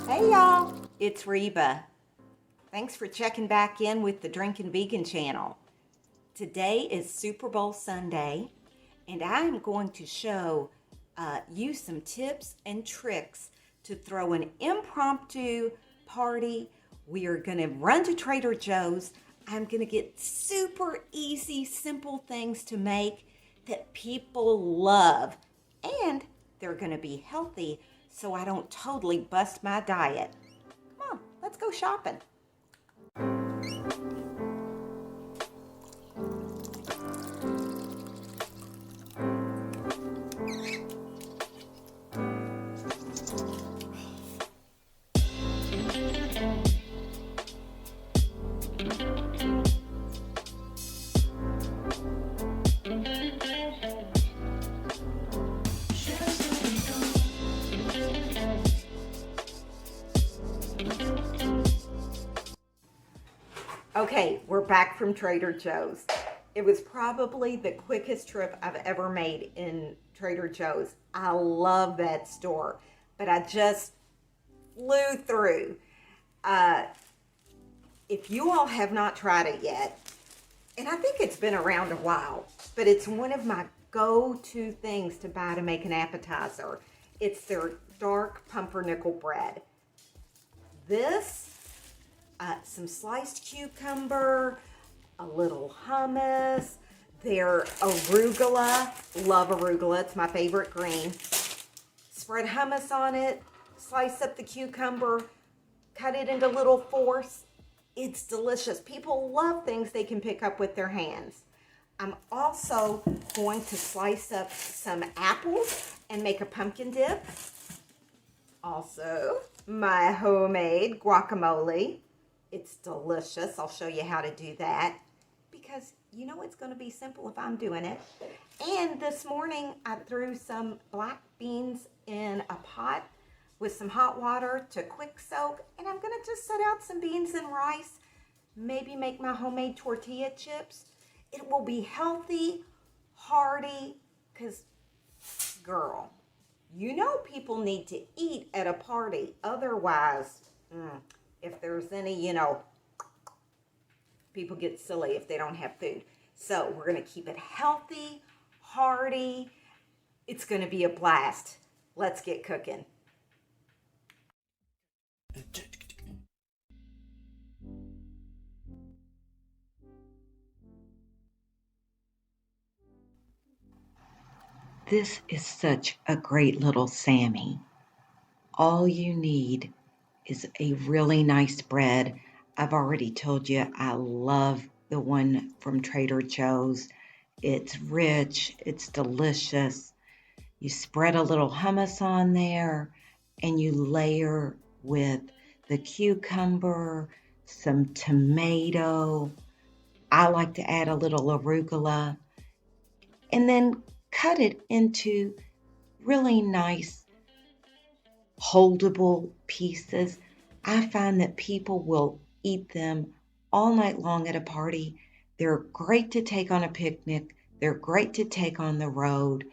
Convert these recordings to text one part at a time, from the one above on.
Hey y'all, it's Reba. Thanks for checking back in with the Drinkin' Vegan channel. Today is Super Bowl Sunday, and I'm going to show you some tips and tricks to throw an impromptu party. We are going to run to Trader Joe's. I'm going to get super easy, simple things to make that people love, and they're going to be healthy so I don't totally bust my diet. Come on, let's go shopping. Okay, we're back from Trader Joe's. It was probably the quickest trip I've ever made in Trader Joe's. I love that store, but I just flew through. If you all have not tried it yet, and I think it's been around a while, but it's one of my go-to things to buy to make an appetizer. It's their dark pumpernickel bread. This, some sliced cucumber, a little hummus, their arugula, love arugula, it's my favorite green. Spread hummus on it, slice up the cucumber, cut it into little fourths. It's delicious. People love things they can pick up with their hands. I'm also going to slice up some apples and make a pumpkin dip. Also, my homemade guacamole. It's delicious. I'll show you how to do that because you know it's going to be simple if I'm doing it. And this morning I threw some black beans in a pot with some hot water to quick soak, and I'm going to just set out some beans and rice, maybe make my homemade tortilla chips. It will be healthy, hearty, because girl, you know people need to eat at a party. Otherwise, if there's any, people get silly if they don't have food. So we're going to keep it healthy, hearty. It's going to be a blast. Let's get cooking. This is such a great little Sammy. All you need is a really nice bread. I've already told you I love the one from Trader Joe's. It's rich, it's delicious. You spread a little hummus on there and you layer with the cucumber, some tomato. I like to add a little arugula and then cut it into really nice holdable pieces. I find that people will eat them all night long at a party. They're great to take on a picnic. They're great to take on the road.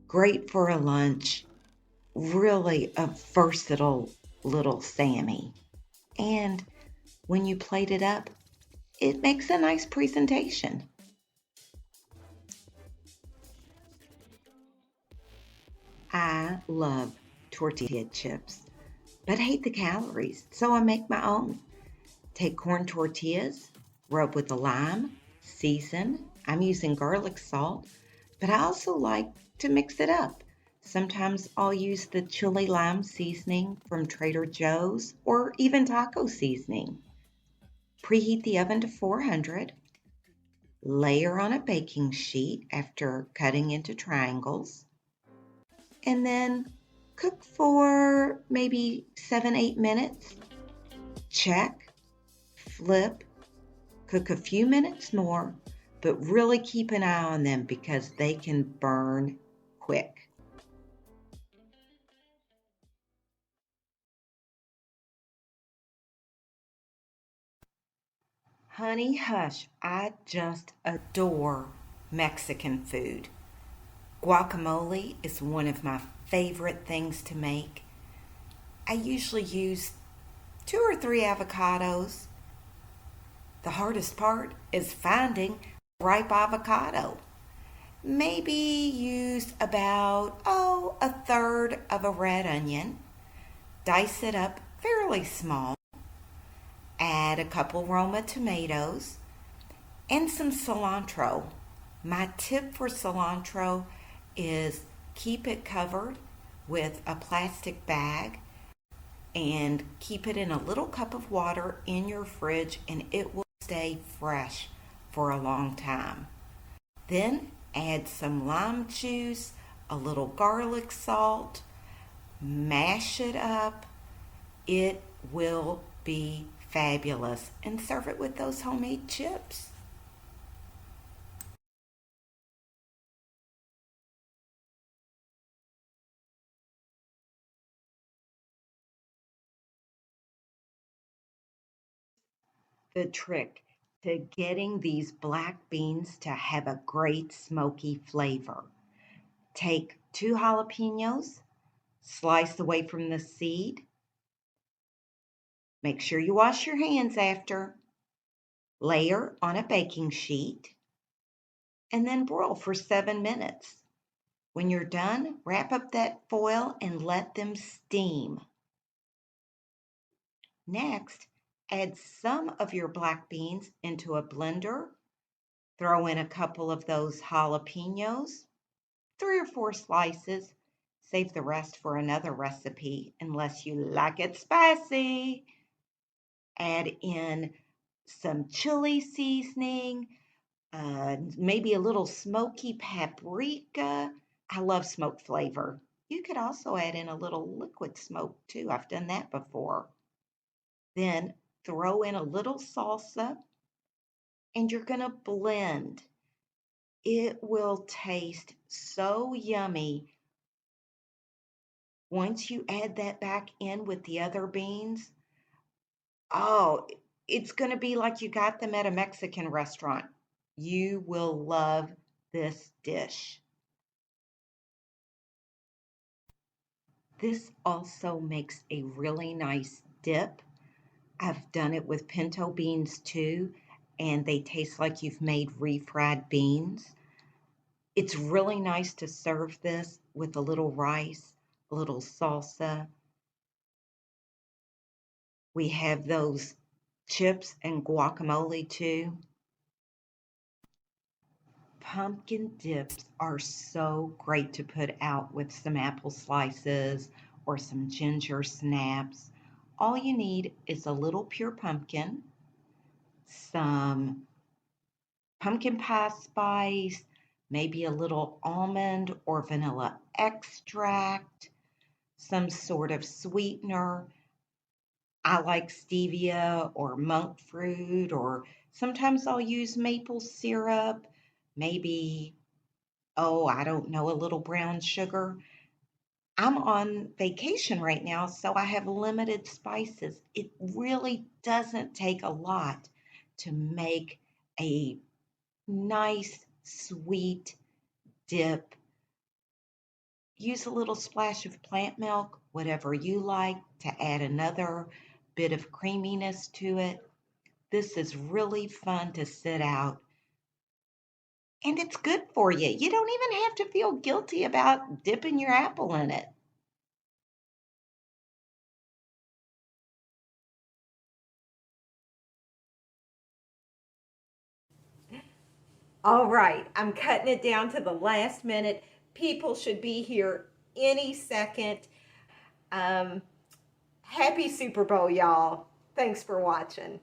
Great for a lunch. Really a versatile little Sammy. And when you plate it up, it makes a nice presentation. I love tortilla chips, but hate the calories, so I make my own. Take corn tortillas, rub with a lime, season. I'm using garlic salt, but I also like to mix it up. Sometimes I'll use the chili lime seasoning from Trader Joe's or even taco seasoning. Preheat the oven to 400. Layer on a baking sheet after cutting into triangles. And then cook for maybe 7-8 minutes. Check, flip, cook a few minutes more, but really keep an eye on them because they can burn quick. Honey hush, I just adore Mexican food. Guacamole is one of my favorite things to make. I usually use 2 or 3 avocados. The hardest part is finding ripe avocado. Maybe use about, a third of a red onion. Dice it up fairly small. Add a couple Roma tomatoes and some cilantro. My tip for cilantro is keep it covered with a plastic bag and keep it in a little cup of water in your fridge, and it will stay fresh for a long time. Then add some lime juice, a little garlic salt, mash it up. It will be fabulous, and serve it with those homemade chips. The trick to getting these black beans to have a great smoky flavor. Take 2 jalapenos, slice away from the seed. Make sure you wash your hands after. Layer on a baking sheet and then broil for 7 minutes. When you're done, wrap up that foil and let them steam. Next, add some of your black beans into a blender. Throw in a couple of those jalapenos, 3 or 4 slices. Save the rest for another recipe unless you like it spicy. Add in some chili seasoning, maybe a little smoky paprika. I love smoked flavor. You could also add in a little liquid smoke too. I've done that before. Then throw in a little salsa and you're going to blend. It will taste so yummy once you add that back in with the other beans. Oh, it's going to be like you got them at a Mexican restaurant. You will love this dish. This also makes a really nice dip. I've done it with pinto beans too, and they taste like you've made refried beans. It's really nice to serve this with a little rice, a little salsa. We have those chips and guacamole too. Pumpkin dips are so great to put out with some apple slices or some ginger snaps. All you need is a little pure pumpkin, some pumpkin pie spice, maybe a little almond or vanilla extract, some sort of sweetener. I like stevia or monk fruit, or sometimes I'll use maple syrup, maybe, I don't know, a little brown sugar. I'm on vacation right now, so I have limited spices. It really doesn't take a lot to make a nice, sweet dip. Use a little splash of plant milk, whatever you like, to add another bit of creaminess to it. This is really fun to sit out, and it's good for you. You don't even have to feel guilty about dipping your apple in it. All right, I'm cutting it down to the last minute. People should be here any second. Um, Happy Super Bowl, y'all. Thanks for watching.